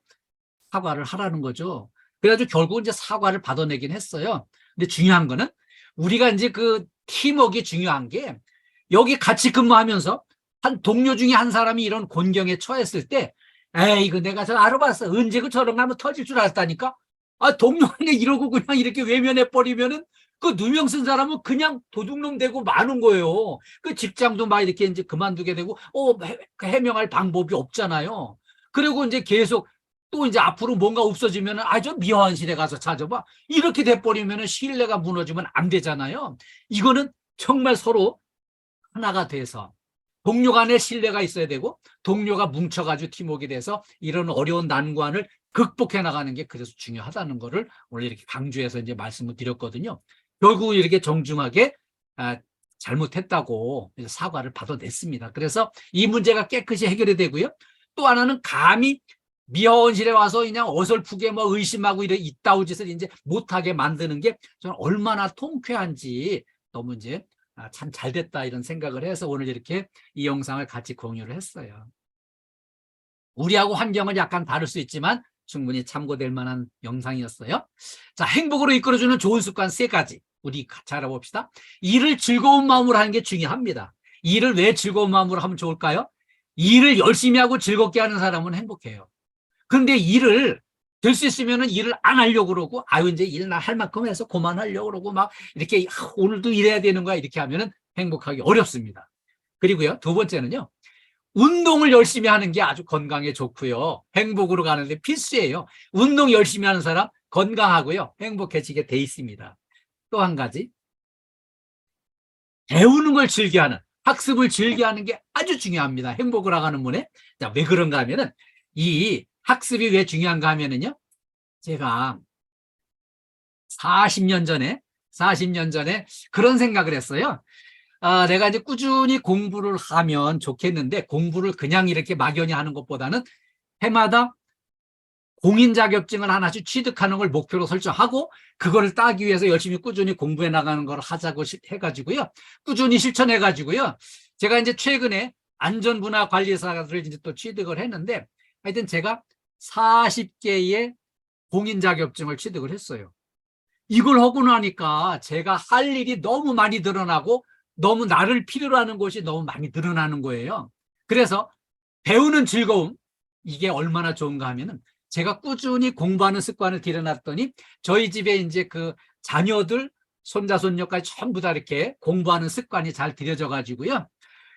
사과를 하라는 거죠. 그래가지고 결국은 이제 사과를 받아내긴 했어요. 근데 중요한 거는 우리가 이제 그 팀워크가 중요한 게, 여기 같이 근무하면서 한 동료 중에 한 사람이 이런 곤경에 처했을 때, 에이, 이거 내가 저 알아봤어. 언제 그 저런 하면 터질 줄 알았다니까? 동료가 이러고 그냥 이렇게 외면해버리면은 그 누명 쓴 사람은 그냥 도둑놈 되고 마는 거예요. 그 직장도 막 이렇게 이제 그만두게 되고, 해명할 방법이 없잖아요. 그리고 이제 계속 또 이제 앞으로 뭔가 없어지면 저 미화원실에 가서 찾아봐. 이렇게 돼버리면 신뢰가 무너지면 안 되잖아요. 이거는 정말 서로 하나가 돼서 동료 간에 신뢰가 있어야 되고 동료가 뭉쳐가지고 팀워크가 돼서 이런 어려운 난관을 극복해 나가는 게 그래서 중요하다는 거를 오늘 이렇게 강조해서 이제 말씀을 드렸거든요. 결국 이렇게 정중하게 잘못했다고 사과를 받아냈습니다. 그래서 이 문제가 깨끗이 해결이 되고요. 또 하나는 감히 미화원실에 와서 그냥 어설프게 뭐 의심하고 이런 이따위 짓을 이제 못하게 만드는 게 저는 얼마나 통쾌한지 너무 이제 참 잘됐다 이런 생각을 해서 오늘 이렇게 이 영상을 같이 공유를 했어요. 우리하고 환경은 약간 다를 수 있지만 충분히 참고될 만한 영상이었어요. 자, 행복으로 이끌어주는 좋은 습관 3가지. 우리 같이 알아봅시다. 일을 즐거운 마음으로 하는 게 중요합니다. 일을 왜 즐거운 마음으로 하면 좋을까요? 일을 열심히 하고 즐겁게 하는 사람은 행복해요. 근데 일을 될 수 있으면은 일을 안 하려고 그러고, 아유, 이제 일 나 할 만큼 해서 그만하려고 그러고, 막 이렇게 오늘도 일해야 되는 거야, 이렇게 하면은 행복하기 어렵습니다. 그리고요, 두 번째는요, 운동을 열심히 하는 게 아주 건강에 좋고요. 행복으로 가는데 필수예요. 운동 열심히 하는 사람 건강하고요. 행복해지게 돼 있습니다. 또 한 가지, 배우는 걸 즐겨하는, 학습을 즐겨하는 게 아주 중요합니다. 행복을 하가는 문에. 자, 왜 그런가 하면은, 이 학습이 왜 중요한가 하면은요, 제가 40년 전에 그런 생각을 했어요. 내가 이제 꾸준히 공부를 하면 좋겠는데, 공부를 그냥 이렇게 막연히 하는 것보다는 해마다 공인 자격증을 하나씩 취득하는 걸 목표로 설정하고, 그거를 따기 위해서 열심히 꾸준히 공부해 나가는 걸 하자고 해가지고요. 꾸준히 실천해 가지고요. 제가 이제 최근에 안전문화 관리사를 이제 또 취득을 했는데, 하여튼 제가 40개의 공인 자격증을 취득을 했어요. 이걸 하고 나니까 제가 할 일이 너무 많이 늘어나고, 너무 나를 필요로 하는 것이 너무 많이 늘어나는 거예요. 그래서 배우는 즐거움, 이게 얼마나 좋은가 하면은, 제가 꾸준히 공부하는 습관을 들여놨더니 저희 집에 이제 그 자녀들, 손자, 손녀까지 전부 다 이렇게 공부하는 습관이 잘 들여져 가지고요.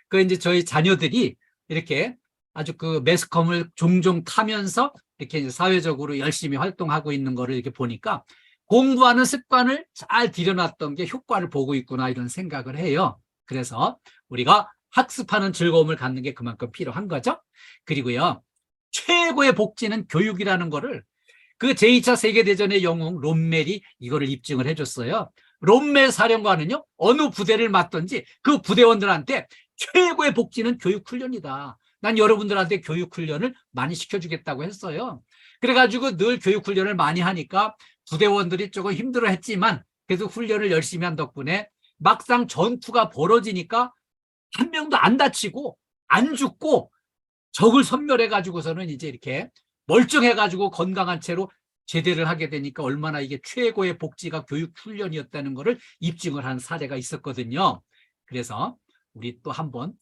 그 이제 저희 자녀들이 이렇게 아주 그 매스컴을 종종 타면서 이렇게 이제 사회적으로 열심히 활동하고 있는 거를 이렇게 보니까, 공부하는 습관을 잘 들여놨던 게 효과를 보고 있구나, 이런 생각을 해요. 그래서 우리가 학습하는 즐거움을 갖는 게 그만큼 필요한 거죠. 그리고요, 최고의 복지는 교육이라는 거를 그 제2차 세계대전의 영웅 롬멜이 이거를 입증을 해줬어요. 롬멜 사령관은요, 어느 부대를 맡든지 그 부대원들한테 최고의 복지는 교육훈련이다. 난 여러분들한테 교육훈련을 많이 시켜주겠다고 했어요. 그래가지고 늘 교육훈련을 많이 하니까 부대원들이 조금 힘들어했지만 그래도 훈련을 열심히 한 덕분에 막상 전투가 벌어지니까 한 명도 안 다치고 안 죽고, 적을 섬멸해가지고서는 이제 이렇게 멀쩡해가지고 건강한 채로 제대를 하게 되니까 얼마나 이게 최고의 복지가 교육훈련이었다는 것을 입증을 한 사례가 있었거든요. 그래서 우리 또 한번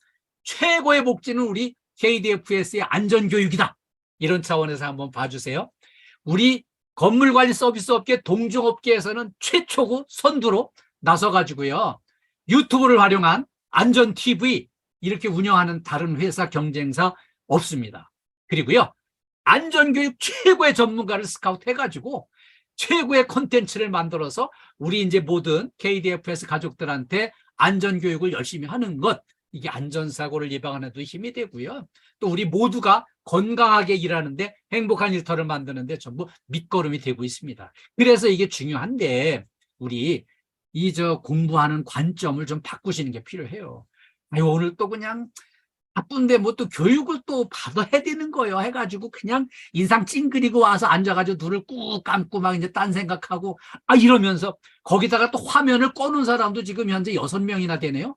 최고의 복지는 우리 KDFS의 안전교육이다, 이런 차원에서 한번 봐주세요. 우리 건물관리 서비스 업계, 동종업계에서는 최초고 선두로 나서가지고요, 유튜브를 활용한 안전TV 이렇게 운영하는 다른 회사, 경쟁사 없습니다. 그리고요, 안전교육 최고의 전문가를 스카우트 해가지고 최고의 콘텐츠를 만들어서 우리 이제 모든 KDFS 가족들한테 안전교육을 열심히 하는 것, 이게 안전사고를 예방하는 데 힘이 되고요. 또 우리 모두가 건강하게 일하는데, 행복한 일터를 만드는데 전부 밑거름이 되고 있습니다. 그래서 이게 중요한데, 우리 공부하는 관점을 좀 바꾸시는 게 필요해요. 아유, 오늘 또 그냥 바쁜데 뭐 또 교육을 또 받아야 되는 거예요 해가지고 그냥 인상 찡그리고 와서 앉아가지고 눈을 꾹 감고 막 이제 딴 생각하고, 이러면서 거기다가 또 화면을 꺼놓은 사람도 지금 현재 6명이나 되네요.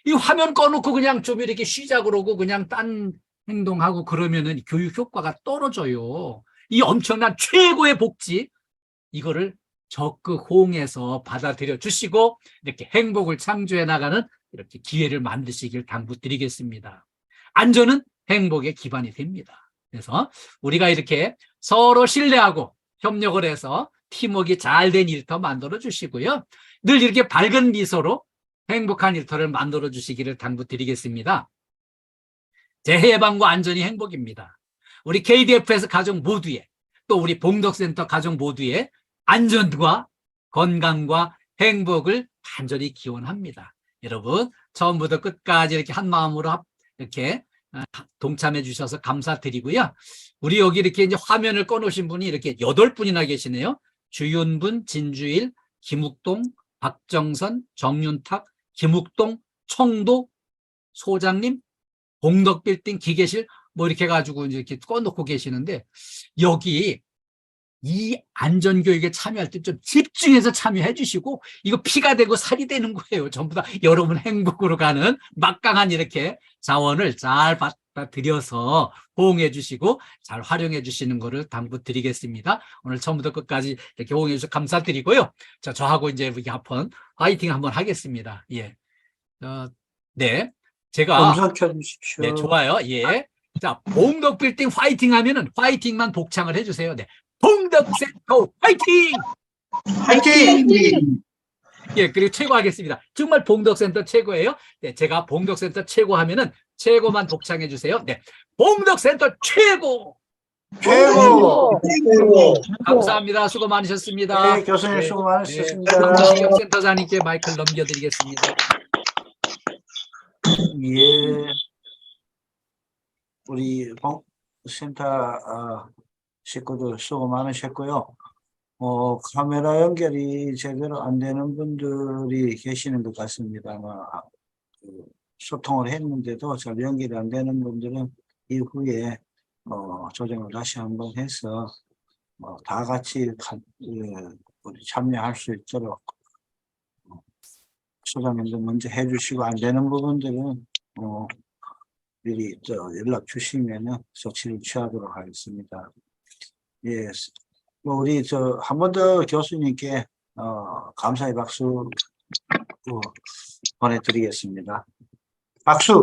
이 화면 꺼놓고 그냥 좀 이렇게 쉬자 그러고 그냥 딴 행동하고 그러면은 교육 효과가 떨어져요. 이 엄청난 최고의 복지, 이거를 적극 호응해서 받아들여 주시고 이렇게 행복을 창조해 나가는 이렇게 기회를 만드시길 당부드리겠습니다. 안전은 행복의 기반이 됩니다. 그래서 우리가 이렇게 서로 신뢰하고 협력을 해서 팀워크가 잘 된 일터 만들어 주시고요. 늘 이렇게 밝은 미소로 행복한 일터를 만들어 주시기를 당부드리겠습니다. 재해방과 안전이 행복입니다. 우리 KDFS 가족 모두의, 또 우리 봉덕센터 가족 모두의 안전과 건강과 행복을 간절히 기원합니다. 여러분, 처음부터 끝까지 이렇게 한 마음으로 이렇게 동참해 주셔서 감사드리고요. 우리 여기 이렇게 이제 화면을 꺼놓으신 분이 이렇게 8분이나 계시네요. 주윤분, 진주일, 김욱동, 박정선, 정윤탁, 김욱동, 청도, 소장님, 봉덕빌딩, 기계실, 뭐 이렇게 해가지고 이렇게 꺼놓고 계시는데, 여기 이 안전교육에 참여할 때 좀 집중해서 참여해 주시고, 이거 피가 되고 살이 되는 거예요. 전부 다 여러분 행복으로 가는 막강한 이렇게 자원을 잘 드려서 호응해 주시고 잘 활용해 주시는 거를 당부드리겠습니다. 오늘 처음부터 끝까지 이렇게 호응해 주셔서 감사드리고요. 자, 저하고 이제 우리 한번 화이팅 한번 하겠습니다. 예. 네. 제가 음성 켜주십시오. 네, 좋아요. 예. 자, 봉덕빌딩 화이팅 하면은 화이팅만 복창을 해주세요. 네. 봉덕센터 화이팅! 화이팅! 예, 그리고 최고 하겠습니다. 정말 봉덕센터 최고예요. 네, 제가 봉덕센터 최고 하면은 최고만 복창해 주세요. 네. 봉덕센터 최고! 최고! 감사합니다. 수고 많으셨습니다. 네, 교수님 수고 많으셨습니다. 센터장님께 마이크를 넘겨드리겠습니다. 예. 우리 센터 식구들 수고 많으셨고요. 카메라 연결이 제대로 안 되는 분들이 계시는 것 같습니다만, 소통을 했는데도 잘 연결이 안 되는 분들은 이후에 조정을 다시 한번 해서 다 같이 우리 참여할 수 있도록 소장님들 먼저 해주시고, 안 되는 부분들은 미리 연락 주시면은 조치를 취하도록 하겠습니다. 예, 우리 한 번 더 교수님께 감사의 박수 보내드리겠습니다. 박수.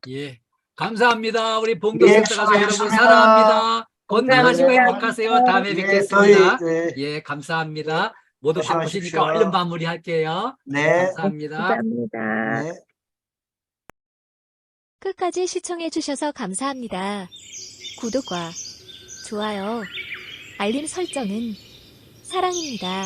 예, 감사합니다. 우리 봉덕센터 가족 여러분 수고하셨습니다. 사랑합니다. 건강하시고 네. 행복하세요. 다음에 예, 뵙겠습니다. 네. 예, 감사합니다. 모두 조심하십시오. 바쁘시니까 얼른 마무리할게요. 네. 감사합니다. 감사합니다. 네. 끝까지 시청해주셔서 감사합니다. 구독과 좋아요, 알림 설정은 사랑입니다.